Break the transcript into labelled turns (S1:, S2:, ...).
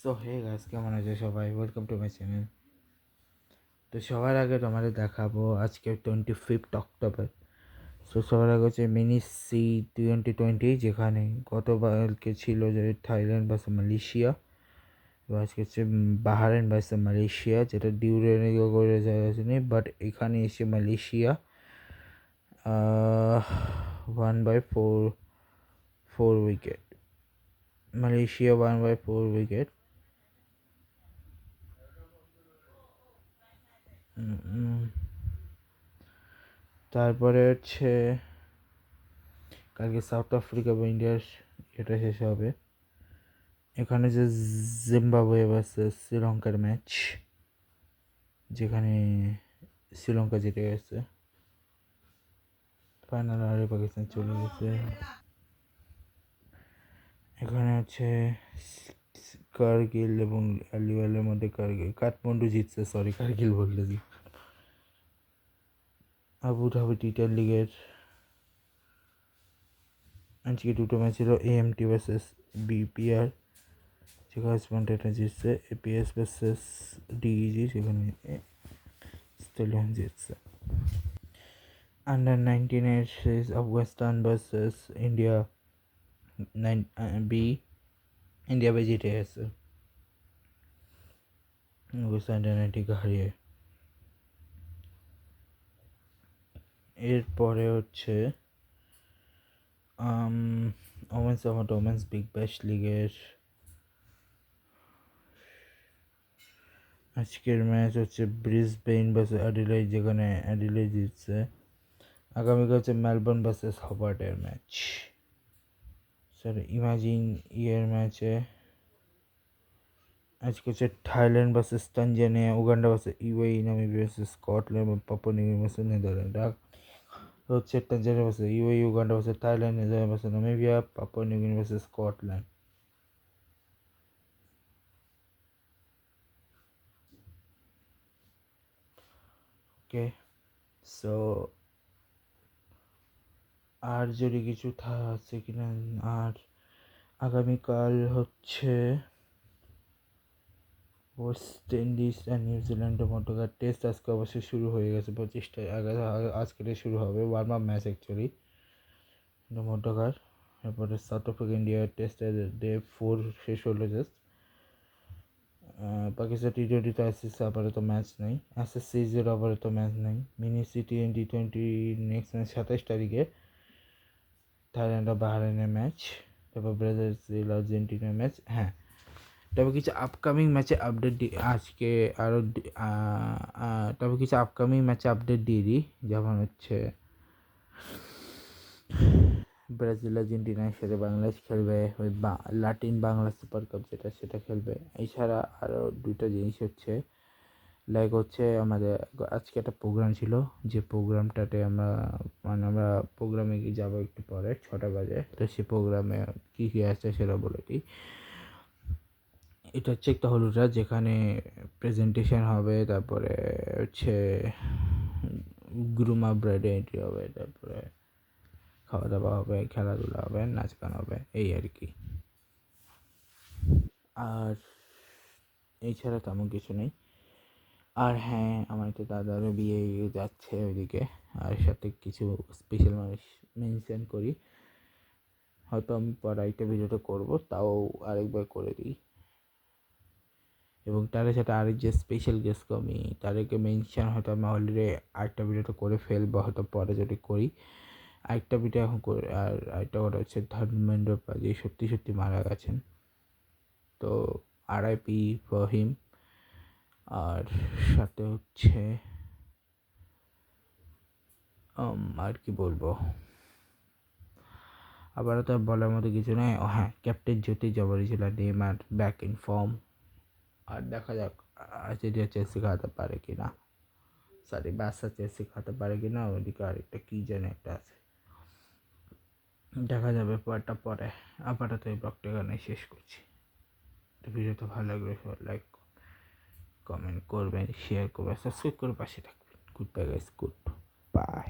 S1: So hey guys, কেমন আছে সবাই? Welcome to my channel. তো সবার আগে তোমাদের দেখাবো আজকে 25 অক্টোবর। সো সবার আগে হচ্ছে মিনি C2020, যেখানে গতকালকে ছিল যে থাইল্যান্ড ভার্সেস মালয়েশিয়া, এবার আজকে হচ্ছে বাহারাইন ভার্সেস মালয়েশিয়া, যেটা ডিউরেনিগো করে যায়নি, বাট এখানে এসে মালয়েশিয়া 1/4 উইকেট, মালয়েশিয়া 1/4 উইকেট। তারপরে হচ্ছে কালকে সাউথ আফ্রিকা বা ইন্ডিয়ার এটা শেষ হবে। এখানে যে জিম্বাবুয়ে ভার্সেস শ্রীলঙ্কার ম্যাচ, যেখানে শ্রীলঙ্কা জিতে গেছে, ফাইনাল হারে পাকিস্তান চলে গেছে। এখানে আছে কার্গিল এবং আলিওয়ালের মধ্যে কাঠমান্ডু জিতছে, সরি কার্গিল বলতেছি। আবুধাবি টি10 লিগের আজকে দুটো ম্যাচ ছিল, AMT ভার্সেস BPR, যেখানে এটা জিতছে। APS ভার্সেস DEG, সেখানে স্টেলিয়ন জিতছে। Under-19 series Afghanistan versus India, India জিতে গেছে আফগানিস্তান আন্ডার-19কে হারিয়ে। এরপরে হচ্ছে ওমেন্স বিগ ব্যাশ লিগের আজকের ম্যাচ হচ্ছে ব্রিসবেন ভার্সেস অ্যাডিলেড, যেখানে অ্যাডিলেড জিতছে। আগামীকাল হচ্ছে মেলবোর্ন ভার্সেস হবার্টের ম্যাচ। স্যার ইমাজিন ইয়ের ম্যাচে আজকে হচ্ছে Thailand versus Tanzania, Uganda versus UAE, Namibia versus Scotland এবং Papua New Guinea versus Netherland. হচ্ছে Tanzania versus UAE, Uganda versus Thailand, Netherland versus Namibia, Papua New Guinea versus Scotland. Okay, so আর যদি কিছু আছে কিনা, আর আগামীকাল হচ্ছে ওয়েস্ট ইন্ডিজ অ্যান্ড নিউজিল্যান্ডের মধ্যকার টেস্ট আজকে অবশ্যই শুরু হয়ে গেছে। 25টায় আজকে শুরু হবে, ওয়ার্ম আপ ম্যাচ অ্যাকচুয়ালি মধ্যকার। এরপরে সাউথ আফ্রিকা ইন্ডিয়ার টেস্টের ডে 4 শেষ হলো জাস্ট। পাকিস্তান T20 আসছে, আপাতত ম্যাচ নেই। SSCর আপাতত ম্যাচ নেই। মিনি C2020 নেক্সট ম্যাচ 27 তারিখে, থাইল্যান্ড আর বাহারাইনের ম্যাচ, তারপর ব্রাজিল আর্জেন্টিনার ম্যাচ। হ্যাঁ, তবে কিছু আপকামিং ম্যাচে আপডেট আজকে আরও, তবে কিছু আপকামিং ম্যাচে আপডেট দিয়ে দিই, যেমন হচ্ছে ব্রাজিল আর্জেন্টিনার সাথে বাংলাদেশ খেলবে, ওই লাটিন বাংলা সুপার কাপ যেটা, সেটা খেলবে। এছাড়া আরও দুটো জিনিস হচ্ছে, লাইক হচ্ছে আমাদের আজকে একটা প্রোগ্রাম ছিল, যে প্রোগ্রামটাতে আমরা প্রোগ্রামে গিয়ে যাবো একটু পরে 6টা বাজে। তো সেই প্রোগ্রামে কী কী আছে সেটা বলে দিই। এটা হচ্ছে একটা হলুদরা, যেখানে প্রেজেন্টেশন হবে, তারপরে হচ্ছে গ্রুমা ব্রাইডে এন্ট্রি হবে, তারপরে খাওয়া দাওয়া হবে, খেলাধুলা হবে, নাচ গান হবে, এই আর কি। আর এছাড়া তেমন কিছু নেই। আর হ্যাঁ, আমার একটা দাদারও বিয়ে যাচ্ছে ওইদিকে, আর সাথে কিছু স্পেশাল মানুষ মেনশন করি, হয়তো আমি পরে ভিডিওটা করবো, তাও আরেকবার করে দিই। এবং তার সাথে আরেক যে স্পেশাল গেস্ট আমি তাদেরকে মেনশন হয়তো আমি অলরেডি আরেকটা ভিডিওটা করে ফেলবো, হয়তো পরে যদি করি। আরেকটা ভিডিও এখন করে, আর আরেকটা কথা হচ্ছে ধর্মেন্দ্র পাজি সত্যি মারা গেছেন, তো RIP ফর হিম। আর সাথে হচ্ছে আর কি বলবো, আবারও তো বলার মতো কিছু নেই। হ্যাঁ, ক্যাপ্টেন জ্যোতি জবরিজলা name are back in form. আর দেখা যাক আর্জেন্টিনা চেলসি খাওয়াতে পারে কি না, সরি বার্সা চেলসি খাওয়াতে পারে কি না। ওইদিকে আরেকটা কী যেন একটা আছে, দেখা যাবে পরটা পরে। আপাতত এই ব্লগটা এখানে শেষ করছি। ভিডিওটা ভালো লাগলে সবাই লাইক, কমেন্ট করবেন, শেয়ার করবেন, সাবস্ক্রাইব করে পাশে থাকবেন। Good bye guys, good bye.